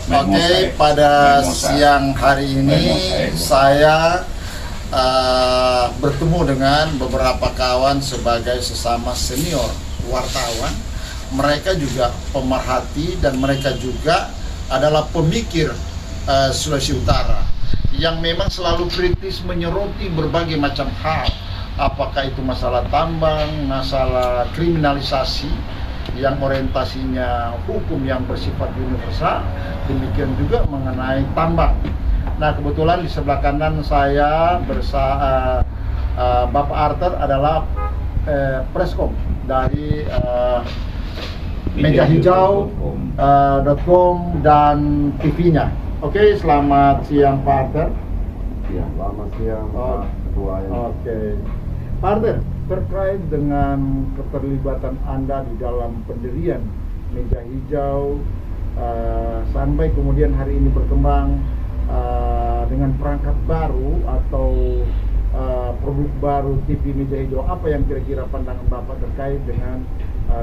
Oke, pada siang hari ini saya bertemu dengan beberapa kawan sebagai sesama senior wartawan. Mereka juga pemerhati dan mereka juga adalah pemikir Sulawesi Utara yang memang selalu kritis menyoroti berbagai macam hal, apakah itu masalah tambang, masalah kriminalisasi yang orientasinya hukum yang bersifat universal, demikian juga mengenai tambang. Nah, kebetulan di sebelah kanan saya bersama Bapak Arthur adalah preskom dari mejahijau.com dan TV-nya. Oke, selamat siang Pak Arthur. Ya, selamat siang Pak Ketua. Oke, Pak Arthur, terkait dengan keterlibatan Anda di dalam pendirian Meja Hijau sampai kemudian hari ini berkembang dengan perangkat baru atau produk baru TV Meja Hijau, apa yang kira-kira pandangan Bapak terkait dengan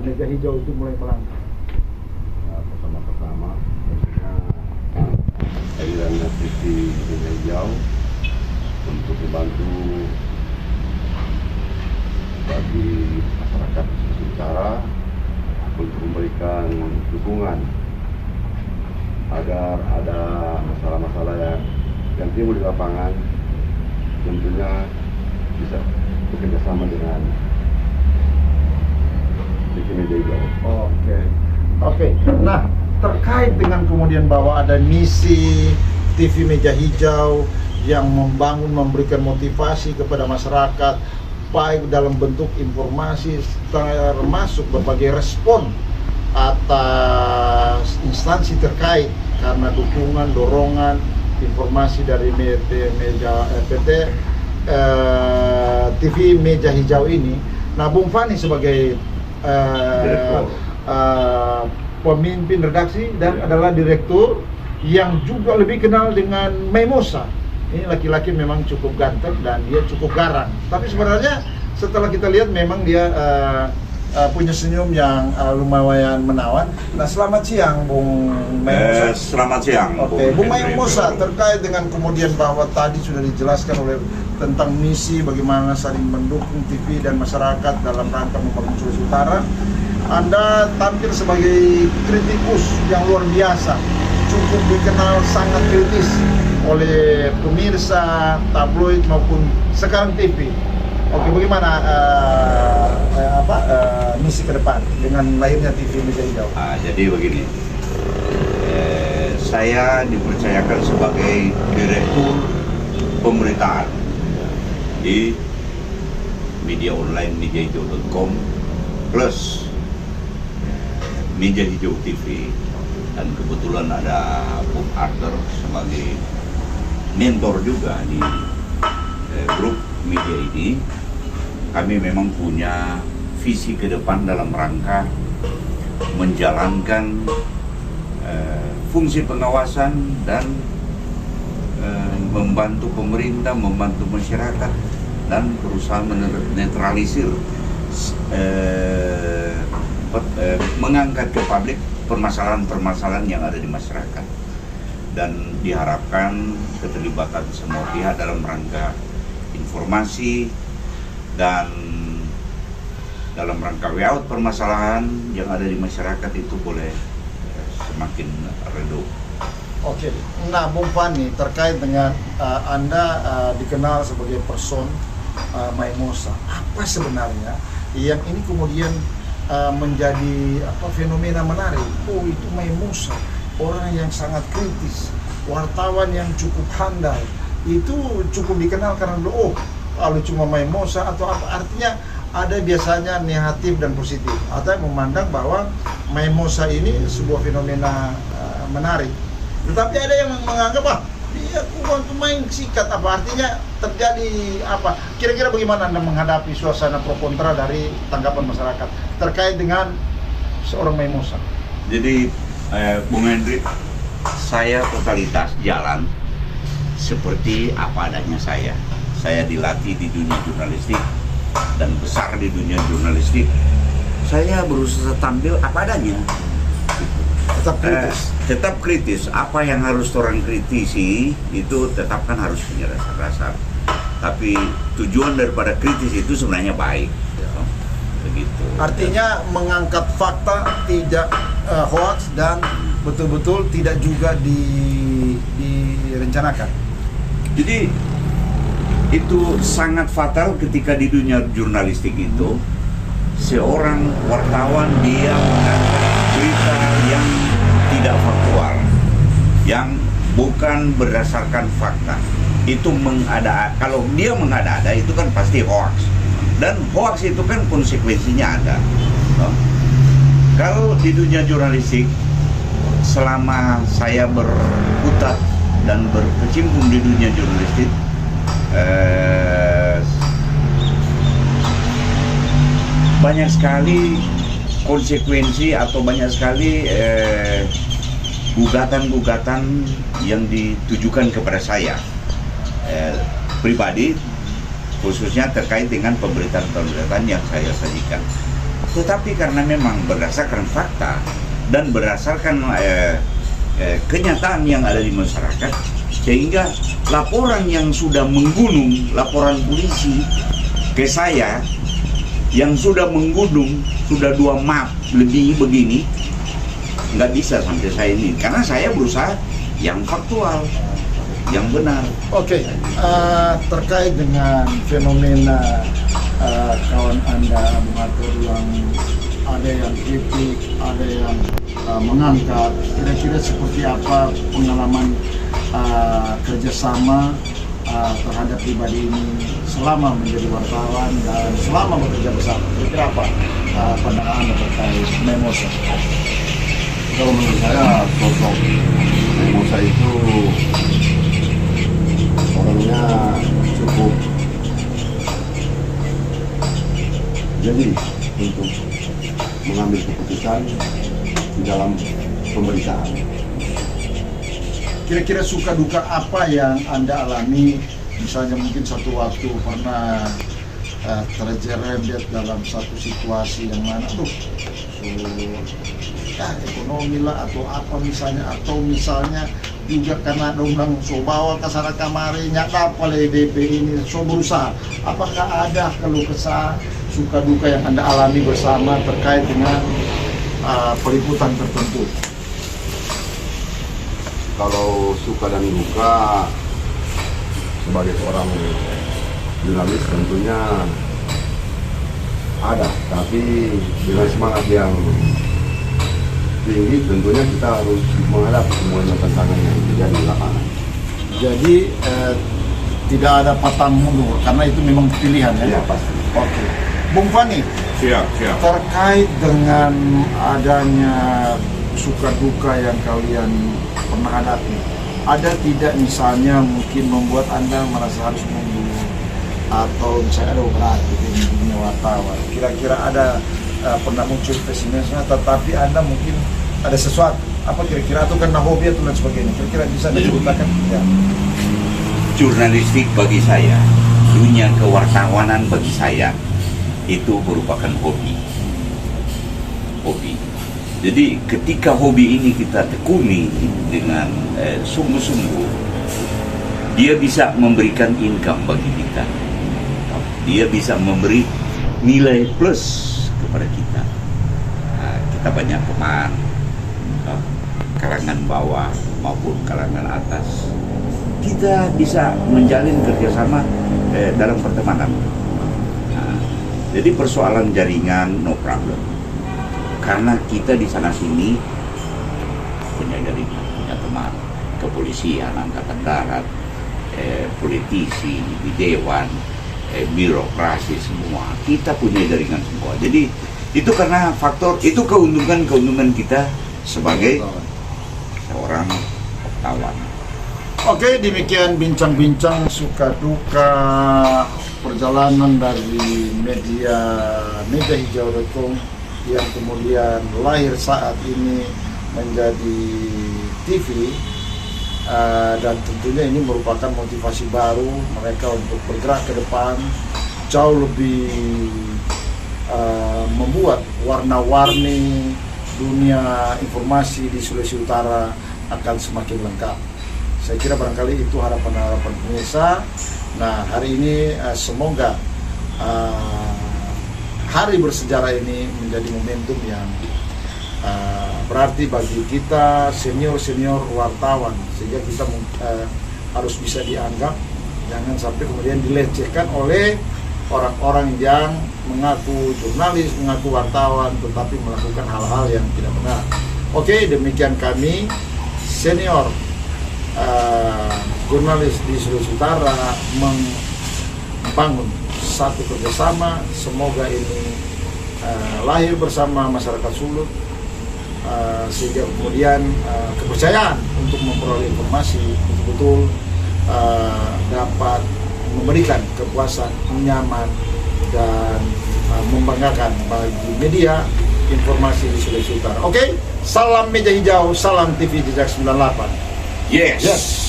Meja Hijau itu mulai melangkah? Pertama-tama kehadirannya TV Meja Hijau untuk membantu bagi masyarakat Utara untuk memberikan dukungan agar ada masalah-masalah yang timbul di lapangan, tentunya bisa bekerja sama dengan TV Meja Hijau. Oke. Nah, terkait dengan kemudian bahwa ada misi TV Meja Hijau yang membangun, memberikan motivasi kepada masyarakat, baik dalam bentuk informasi termasuk berbagai respon atas instansi terkait karena dukungan, dorongan, informasi dari TV Meja Hijau ini. Nah, Bung Fani sebagai pemimpin redaksi dan adalah direktur yang juga lebih kenal dengan Memosa. Ini laki-laki memang cukup ganteng dan dia cukup garang. Tapi sebenarnya setelah kita lihat memang dia punya senyum yang lumayan menawan. Nah, selamat siang Bung Memosa. Selamat siang. Oke, Bung Memosa, terkait dengan kemudian bahwa tadi sudah dijelaskan oleh tentang misi bagaimana saling mendukung TV dan masyarakat dalam rangka membangun Sulawesi Utara. Anda tampil sebagai kritikus yang luar biasa, cukup dikenal sangat kritis oleh pemirsa tabloid maupun sekarang TV. Oke, bagaimana misi ke depan dengan lahirnya TV Meja Hijau? Jadi begini, saya dipercayakan sebagai direktur pemberitaan di media online mejahijau.com plus Meja Hijau TV, dan kebetulan ada Bung Arthur sebagai mentor juga di grup media ini. Kami memang punya visi ke depan dalam rangka menjalankan fungsi pengawasan dan membantu pemerintah, membantu masyarakat, dan berusaha menetralisir, mengangkat ke publik permasalahan-permasalahan yang ada di masyarakat. Dan diharapkan keterlibatan semua pihak dalam rangka informasi dan dalam rangka weaut permasalahan yang ada di masyarakat itu boleh semakin redup. Oke. Nah, Bung Fani, terkait dengan Anda dikenal sebagai person Memosa, apa sebenarnya yang ini kemudian menjadi fenomena menarik? Oh, itu Memosa, orang yang sangat kritis, wartawan yang cukup handal, itu cukup dikenal karena kalau cuma Memosa atau apa, artinya ada biasanya negatif dan positif, atau memandang bahwa Memosa ini sebuah fenomena menarik. Tetapi ada yang menganggap dia kurang main sikat, apa artinya terjadi apa? Kira-kira bagaimana Anda menghadapi suasana pro kontra dari tanggapan masyarakat terkait dengan seorang Memosa? Jadi Bung Hendrik, saya totalitas jalan seperti apa adanya saya. Saya dilatih di dunia jurnalistik dan besar di dunia jurnalistik. Saya berusaha tampil apa adanya. Tetap kritis. Tetap kritis. Apa yang harus orang kritisi itu tetap kan harus punya dasar-dasar. Tapi tujuan daripada kritis itu sebenarnya baik. Begitu. Artinya mengangkat fakta, tidak hoax, dan betul-betul tidak juga direncanakan. Jadi itu sangat fatal ketika di dunia jurnalistik itu seorang wartawan dia mengangkat berita yang tidak faktual, yang bukan berdasarkan fakta. Itu kalau dia mengada-ada itu kan pasti hoax. Dan hoax itu kan konsekuensinya ada. Kalau di dunia jurnalistik, selama saya berkutat dan berkecimpung di dunia jurnalistik, banyak sekali konsekuensi atau banyak sekali gugatan-gugatan yang ditujukan kepada saya pribadi, khususnya terkait dengan pemberitaan-pemberitaan yang saya sajikan. Tetapi karena memang berdasarkan fakta dan berdasarkan kenyataan yang ada di masyarakat, sehingga laporan yang sudah menggunung, laporan polisi ke saya yang sudah menggunung, sudah 2 map lebih begini, nggak bisa sampai saya ini, karena saya berusaha yang faktual, yang benar. Oke, terkait dengan fenomena kawan Anda mengatur yang ada yang kritik, ada yang mengangkat, kira-kira seperti apa pengalaman kerjasama terhadap pribadi ini selama menjadi wartawan dan selama bekerja bersama? Kira-kira apa pandangan Anda terkait Memosa? Kalau menurut saya sosok Memosa itu orangnya cukup jadi untuk mengambil keputusan di dalam pemberitaan. Kira-kira suka duka apa yang Anda alami? Misalnya mungkin satu waktu pernah terjerembet dalam satu situasi yang mana, ekonomi lah atau apa misalnya, atau misalnya juga karena dongeng so bawa ke sana kamari nyata oleh DP ini so berusaha. Apakah ada keluh kesah, suka duka yang Anda alami bersama terkait dengan peliputan tertentu? Kalau suka dan duka sebagai seorang jurnalis tentunya ada, tapi dengan semangat yang tinggi tentunya kita harus menghadapi semuanya tantangan yang terjadi di lapangan. Jadi tidak ada pantang mundur karena itu memang pilihan ya? Ya pasti. Oke. Bung Fani, Siap. terkait dengan adanya suka duka yang kalian pernah hadapi, ada tidak misalnya mungkin membuat Anda merasa harus mundur, atau misalnya ada berat gitu di dunia wartawan? Kira-kira ada pernah muncul pesimisme, tetapi Anda mungkin ada sesuatu, apa kira-kira, atau karena hobi atau lain sebagainya? Kira-kira bisa diceritakan? Ya. Jurnalistik bagi saya, dunia kewartawanan bagi saya itu merupakan hobi. Jadi ketika hobi ini kita tekuni dengan sungguh-sungguh, dia bisa memberikan income bagi kita. Dia bisa memberi nilai plus kepada kita. Kita banyak teman, kalangan bawah maupun kalangan atas. Kita bisa menjalin kerjasama dalam pertemanan. Jadi persoalan jaringan no problem. Karena kita di sana sini punya jaringan, punya teman, kepolisian, angkatan darat, politisi, di dewan, birokrasi, semua kita punya jaringan semua. Jadi itu karena faktor, itu keuntungan kita sebagai seorang wartawan. Oke, demikian bincang-bincang suka duka perjalanan dari media hijau.com yang kemudian lahir saat ini menjadi TV, dan tentunya ini merupakan motivasi baru mereka untuk bergerak ke depan, jauh lebih membuat warna-warni dunia informasi di Sulawesi Utara akan semakin lengkap. Saya kira barangkali itu harapan-harapan pemirsa. Nah, hari ini semoga hari bersejarah ini menjadi momentum yang berarti bagi kita senior-senior wartawan, sehingga kita harus bisa dianggap, jangan sampai kemudian dilecehkan oleh orang-orang yang mengaku jurnalis, mengaku wartawan, tetapi melakukan hal-hal yang tidak benar. Oke, demikian kami senior jurnalis di Sulawesi Utara membangun satu kerjasama. Semoga ini lahir bersama masyarakat Sulut, sehingga kemudian kepercayaan untuk memperoleh informasi betul-betul dapat memberikan kepuasan, nyaman, dan membanggakan bagi media informasi di Sulawesi Utara. Oke, salam meja hijau, salam TV Jejak 98. Yes.